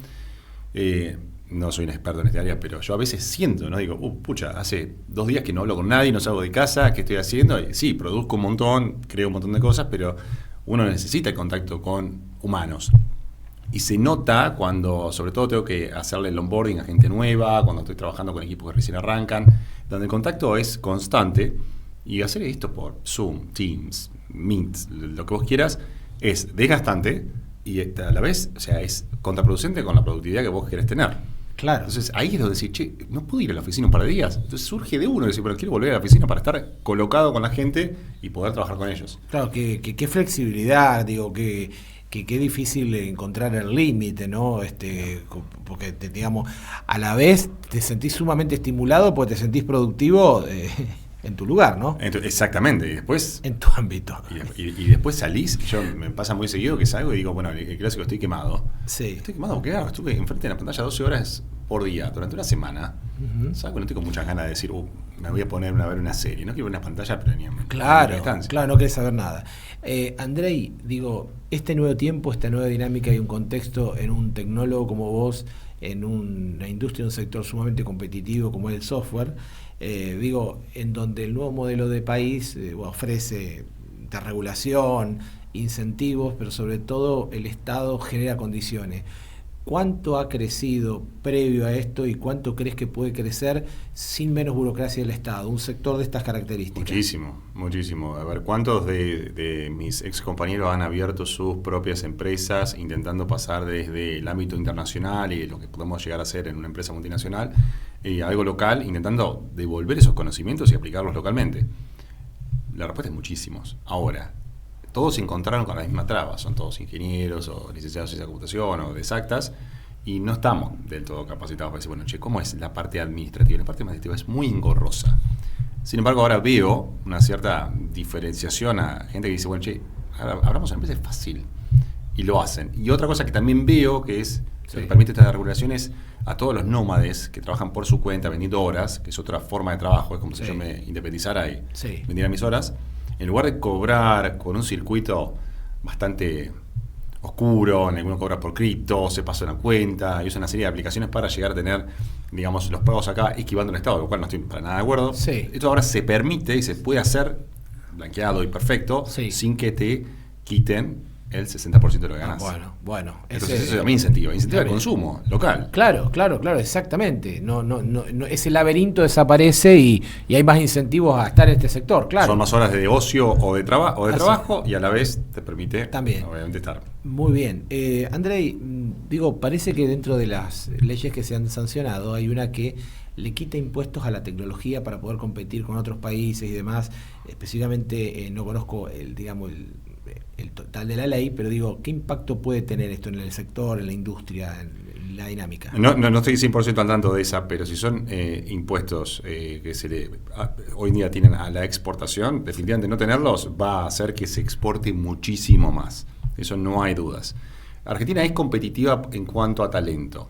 Speaker 15: No soy un experto en este área, pero yo a veces siento, ¿no? Digo, pucha, hace 2 días que no hablo con nadie, no salgo de casa, ¿qué estoy haciendo? Y sí, produzco un montón, creo un montón de cosas, pero uno necesita el contacto con humanos. Y se nota cuando, sobre todo, tengo que hacerle el onboarding a gente nueva, cuando estoy trabajando con equipos que recién arrancan, donde el contacto es constante, y hacer esto por Zoom, Teams, Meet, lo que vos quieras, es desgastante y a la vez, es contraproducente con la productividad que vos querés tener.
Speaker 1: Claro.
Speaker 15: Entonces ahí es donde decir, che, no puedo ir a la oficina un par de días. Entonces surge de uno decir, pero quiero volver a la oficina para estar colocado con la gente y poder trabajar con ellos.
Speaker 1: Claro, qué flexibilidad, digo, que difícil encontrar el límite, ¿no? Porque digamos, a la vez te sentís sumamente estimulado porque te sentís productivo en tu lugar, ¿no?
Speaker 15: Exactamente, y después...
Speaker 1: En tu ámbito.
Speaker 15: Y después salís, me pasa muy seguido que salgo y digo, bueno, el clásico, estoy quemado.
Speaker 1: Sí.
Speaker 15: Estoy quemado, ¿qué hago? Estuve enfrente de la pantalla 12 horas por día, durante una semana. Salgo y no tengo muchas ganas de decir, me voy a poner a ver una serie. No quiero ver una pantalla, pero ni
Speaker 1: Claro, no querés saber nada. Andrei, digo, este nuevo tiempo, esta nueva dinámica y un contexto en un tecnólogo como vos, en una industria, un sector sumamente competitivo como es el software, en donde el nuevo modelo de país ofrece de regulación, incentivos, pero sobre todo el Estado genera condiciones. ¿Cuánto ha crecido previo a esto y cuánto crees que puede crecer sin menos burocracia del Estado? Un sector de estas características.
Speaker 15: Muchísimo. A ver, ¿cuántos de mis ex compañeros han abierto sus propias empresas intentando pasar desde el ámbito internacional y lo que podemos llegar a hacer en una empresa multinacional a algo local, intentando devolver esos conocimientos y aplicarlos localmente? La respuesta es muchísimos. Ahora, todos se encontraron con la misma traba, son todos ingenieros o licenciados en ciencia de computación o de exactas, y no estamos del todo capacitados para decir, bueno, ¿cómo es la parte administrativa? La parte administrativa es muy engorrosa. Sin embargo, ahora veo una cierta diferenciación a gente que dice, bueno, abramos una empresa, es fácil, y lo hacen. Y otra cosa que también veo que es, que permite estas regulaciones a todos los nómades que trabajan por su cuenta vendiendo horas, que es otra forma de trabajo, es como si yo me independizara y vendiera mis horas. En lugar de cobrar con un circuito bastante oscuro, en alguno cobra por cripto, se pasa una cuenta, y usa una serie de aplicaciones para llegar a tener, digamos, los pagos acá esquivando el Estado, lo cual no estoy para nada de acuerdo. Esto ahora se permite y se puede hacer blanqueado y perfecto sin que te quiten el 60% de lo que ganas.
Speaker 1: Bueno.
Speaker 15: Entonces eso también incentiva el consumo local.
Speaker 1: Claro, exactamente. No, ese laberinto desaparece y hay más incentivos a estar en este sector, claro.
Speaker 15: Son más horas de ocio o de trabajo y a la vez te permite también, obviamente, estar.
Speaker 1: Muy bien. Andrei, parece que dentro de las leyes que se han sancionado hay una que le quita impuestos a la tecnología para poder competir con otros países y demás. Específicamente no conozco el total de la ley, pero ¿qué impacto puede tener esto en el sector, en la industria, en la dinámica?
Speaker 15: No estoy 100% al tanto de esa, pero si son impuestos que hoy en día tienen a la exportación, definitivamente no tenerlos va a hacer que se exporte muchísimo más. Eso no hay dudas. Argentina es competitiva en cuanto a talento.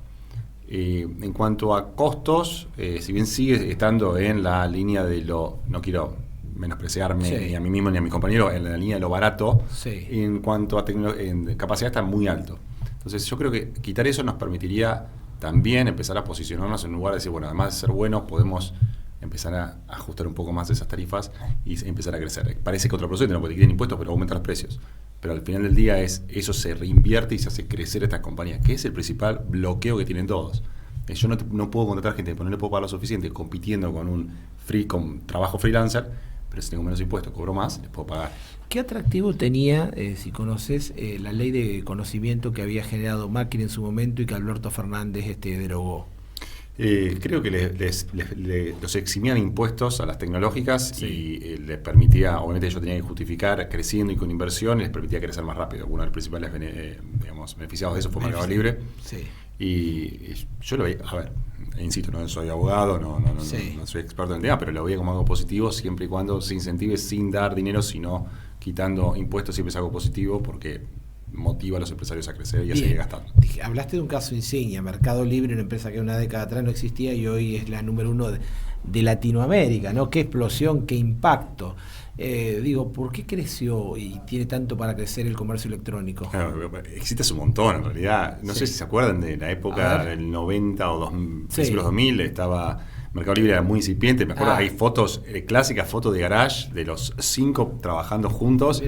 Speaker 15: En cuanto a costos, si bien sigue estando en la línea de no quiero menospreciarme ni a mí mismo ni a mis compañeros, en la línea de lo barato, en cuanto a en capacidad está muy alto. Entonces yo creo que quitar eso nos permitiría también empezar a posicionarnos en un lugar de decir, bueno, además de ser buenos, podemos empezar a ajustar un poco más esas tarifas y empezar a crecer. Parece que otro proceso, no porque quieren impuestos, pero aumentan los precios. Pero al final del día eso se reinvierte y se hace crecer estas compañías, que es el principal bloqueo que tienen todos. Yo no puedo contratar gente, porque no le puedo pagar lo suficiente compitiendo con con trabajo freelancer, pero si tengo menos impuestos, cobro más, les puedo pagar.
Speaker 1: ¿Qué atractivo tenía, si conoces, la ley de conocimiento que había generado Macri en su momento y que Alberto Fernández derogó?
Speaker 15: Creo que los eximían impuestos a las tecnológicas y les permitía, obviamente ellos tenían que justificar creciendo y con inversión, les permitía crecer más rápido. Uno de los principales beneficiados de eso fue Mercado Libre. Y yo lo veía, insisto, no soy abogado, no soy experto en el tema, pero lo veía como algo positivo siempre y cuando se incentive sin dar dinero, sino quitando impuestos. Siempre es algo positivo porque motiva a los empresarios a crecer y a seguir gastando.
Speaker 1: Hablaste de un caso insignia, Mercado Libre, una empresa que una década atrás no existía y hoy es la número 1 de Latinoamérica, ¿no? Qué explosión, qué impacto. ¿Por qué creció y tiene tanto para crecer el comercio electrónico?
Speaker 15: Existe un montón, en realidad. No sé si se acuerdan de la época del 90 o principios 2000, estaba... Mercado Libre era muy incipiente, me acuerdo, hay fotos, clásicas fotos de garage de los 5 trabajando juntos,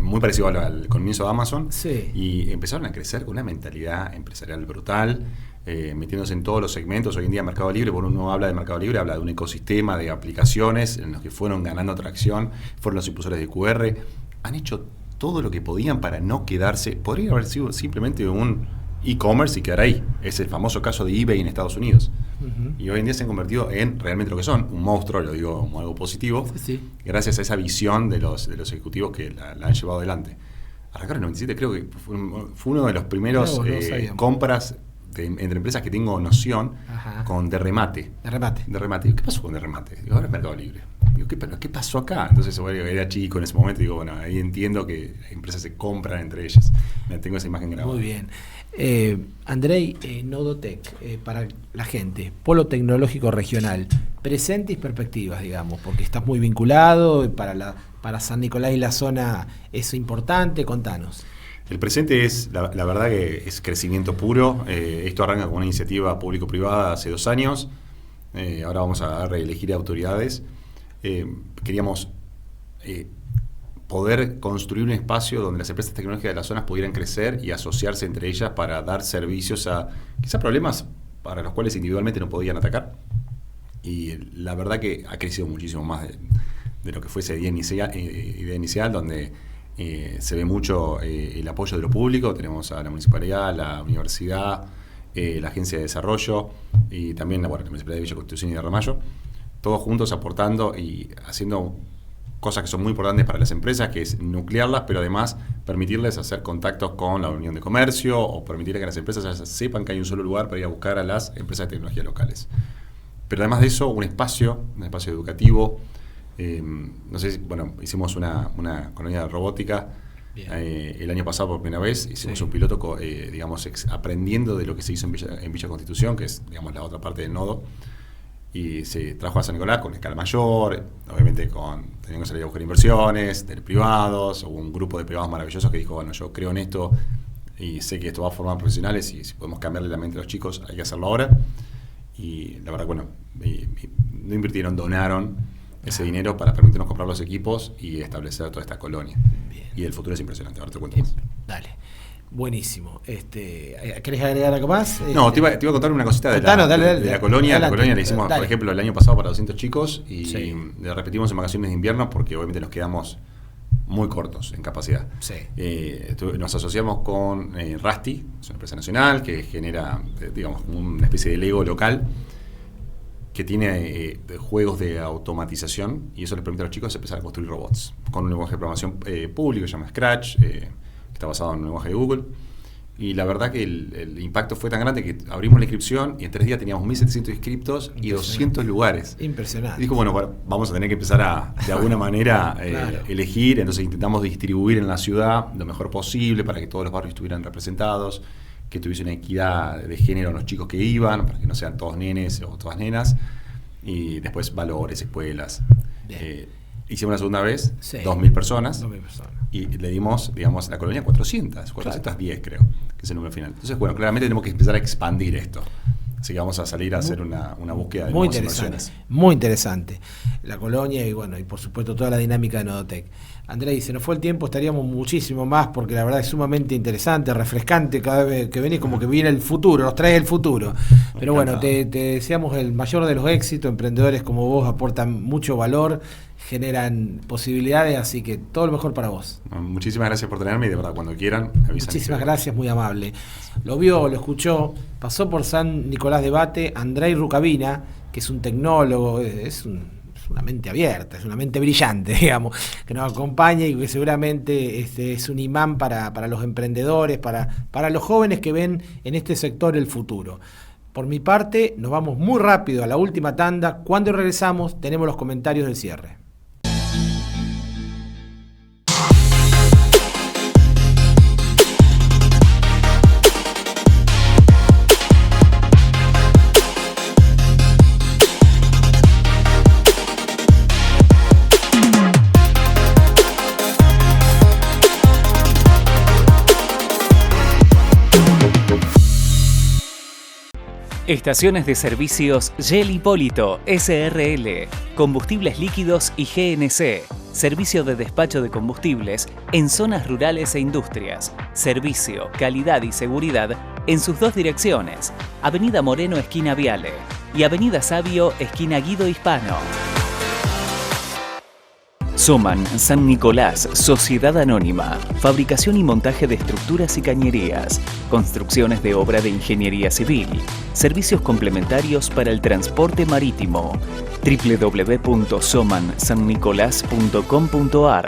Speaker 15: muy parecido al comienzo de Amazon, y empezaron a crecer con una mentalidad empresarial brutal, metiéndose en todos los segmentos. Hoy en día Mercado Libre, cuando uno habla de Mercado Libre, habla de un ecosistema de aplicaciones en los que fueron ganando tracción, fueron los impulsores de QR, han hecho todo lo que podían para no quedarse, podría haber sido simplemente un e-commerce y quedar ahí. Es el famoso caso de eBay en Estados Unidos. Y hoy en día se han convertido en realmente lo que son, un monstruo, lo digo como algo positivo, gracias a esa visión de los ejecutivos que la han llevado adelante. Arrancaron en el 97, creo que fue uno de los primeros compras entre empresas que tengo noción, con de remate.
Speaker 1: De remate.
Speaker 15: De remate. ¿Qué pasó con de remate? Digo, ahora es Mercado Libre. Digo, ¿qué pasó acá? Entonces, bueno, era chico en ese momento, digo, bueno, ahí entiendo que empresas se compran entre ellas. Tengo esa imagen grabada.
Speaker 1: Muy bien. Andrei, Nodotec, para la gente, Polo Tecnológico Regional, presente y perspectivas, digamos, porque estás muy vinculado, para San Nicolás y la zona es importante, contanos.
Speaker 15: El presente es, la verdad que es crecimiento puro. Esto arranca con una iniciativa público-privada hace 2 años. Ahora vamos a reelegir autoridades. Queríamos poder construir un espacio donde las empresas tecnológicas de las zonas pudieran crecer y asociarse entre ellas para dar servicios a quizás problemas para los cuales individualmente no podían atacar. Y la verdad que ha crecido muchísimo más de lo que fue esa idea inicial, donde se ve mucho el apoyo de lo público. Tenemos a la municipalidad, la universidad, la agencia de desarrollo y también la municipalidad de Villa Constitución y de Ramallo, todos juntos aportando y haciendo cosas que son muy importantes para las empresas, que es nuclearlas, pero además permitirles hacer contactos con la Unión de Comercio o permitir que las empresas ya sepan que hay un solo lugar para ir a buscar a las empresas de tecnología locales. Pero además de eso, un espacio educativo. No sé si, hicimos una colonia de robótica el año pasado por primera vez. Hicimos un piloto, aprendiendo de lo que se hizo en Villa Constitución, que es, la otra parte del nodo. Y se trajo a San Nicolás con escala mayor, obviamente teníamos que salir a buscar inversiones de privados, hubo un grupo de privados maravillosos que dijo, bueno, yo creo en esto y sé que esto va a formar profesionales y si podemos cambiarle la mente a los chicos hay que hacerlo ahora. Y la verdad, no invirtieron, donaron ese dinero para permitirnos comprar los equipos y establecer toda esta colonia. Bien. Y el futuro es impresionante, ahora te cuento más.
Speaker 1: Dale. Buenísimo. ¿Querés agregar algo más?
Speaker 15: No, te iba a contar una cosita de la colonia. La colonia la hicimos, por ejemplo, el año pasado para 200 chicos y la repetimos en vacaciones de invierno porque obviamente nos quedamos muy cortos en capacidad. Sí. Nos asociamos con Rusty, es una empresa nacional que genera, una especie de Lego local que tiene juegos de automatización y eso les permite a los chicos empezar a construir robots con un lenguaje de programación público que se llama Scratch, está basado en el lenguaje de Google, y la verdad que el impacto fue tan grande que abrimos la inscripción y en 3 días teníamos 1.700 inscriptos y 200 lugares.
Speaker 1: Impresionante.
Speaker 15: Y dijo, vamos a tener que empezar de alguna manera elegir, entonces intentamos distribuir en la ciudad lo mejor posible para que todos los barrios estuvieran representados, que tuviese una equidad de género en los chicos que iban, para que no sean todos nenes o todas nenas, y después valores, escuelas. Hicimos la segunda vez, 2.000 personas. 2.000 personas. Y le dimos, a la colonia 410 creo, que es el número final. Entonces, claramente tenemos que empezar a expandir esto. Así que vamos a salir a hacer una búsqueda de nuevas inversiones.
Speaker 1: Muy interesante. La colonia y por supuesto toda la dinámica de Nodotec. Andrei, se nos fue el tiempo, estaríamos muchísimo más porque la verdad es sumamente interesante, refrescante, cada vez que venís como que viene el futuro, nos trae el futuro. Pero te deseamos el mayor de los éxitos, emprendedores como vos aportan mucho valor, generan posibilidades, así que todo lo mejor para vos.
Speaker 15: Muchísimas gracias por tenerme y de verdad cuando quieran avisan.
Speaker 1: Muchísimas gracias, muy amable. Lo vio, lo escuchó, pasó por San Nicolás de Bate Andrei Rukavina, que es un tecnólogo, es una mente abierta, es una mente brillante, que nos acompaña y que seguramente es un imán para los emprendedores, para los jóvenes que ven en este sector el futuro. Por mi parte, nos vamos muy rápido a la última tanda. Cuando regresamos, tenemos los comentarios del cierre.
Speaker 4: Estaciones de servicios Shell Hipólito, SRL, combustibles líquidos y GNC, servicio de despacho de combustibles en zonas rurales e industrias, servicio, calidad y seguridad en sus 2 direcciones, Avenida Moreno esquina Viale y Avenida Sabio esquina Guido Hispano. Soman San Nicolás, Sociedad Anónima, fabricación y montaje de estructuras y cañerías, construcciones de obra de ingeniería civil, servicios complementarios para el transporte marítimo. www.somansannicolás.com.ar.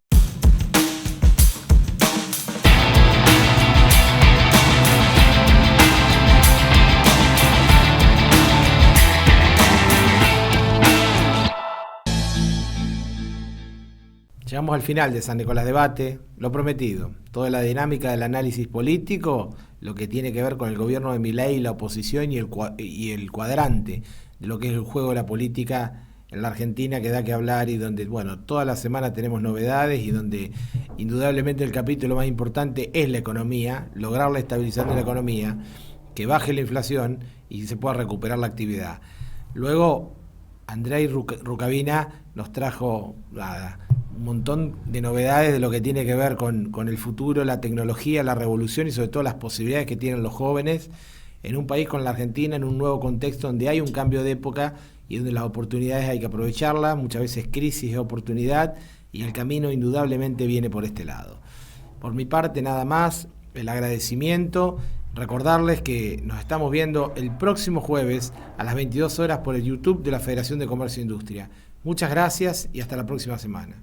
Speaker 1: Llegamos al final de San Nicolás Debate, lo prometido, toda la dinámica del análisis político, lo que tiene que ver con el gobierno de Milei, la oposición y el cuadrante de lo que es el juego de la política en la Argentina, que da que hablar y donde, bueno, toda la semana tenemos novedades y donde indudablemente el capítulo más importante es la economía, lograr la estabilización de la economía, que baje la inflación y se pueda recuperar la actividad. Luego, Andrei Rukavina nos trajo un montón de novedades de lo que tiene que ver con el futuro, la tecnología, la revolución y sobre todo las posibilidades que tienen los jóvenes en un país con la Argentina, en un nuevo contexto donde hay un cambio de época y donde las oportunidades hay que aprovecharlas, muchas veces crisis es oportunidad y el camino indudablemente viene por este lado. Por mi parte nada más, el agradecimiento, recordarles que nos estamos viendo el próximo jueves a las 22 horas por el YouTube de la Federación de Comercio e Industria. Muchas gracias y hasta la próxima semana.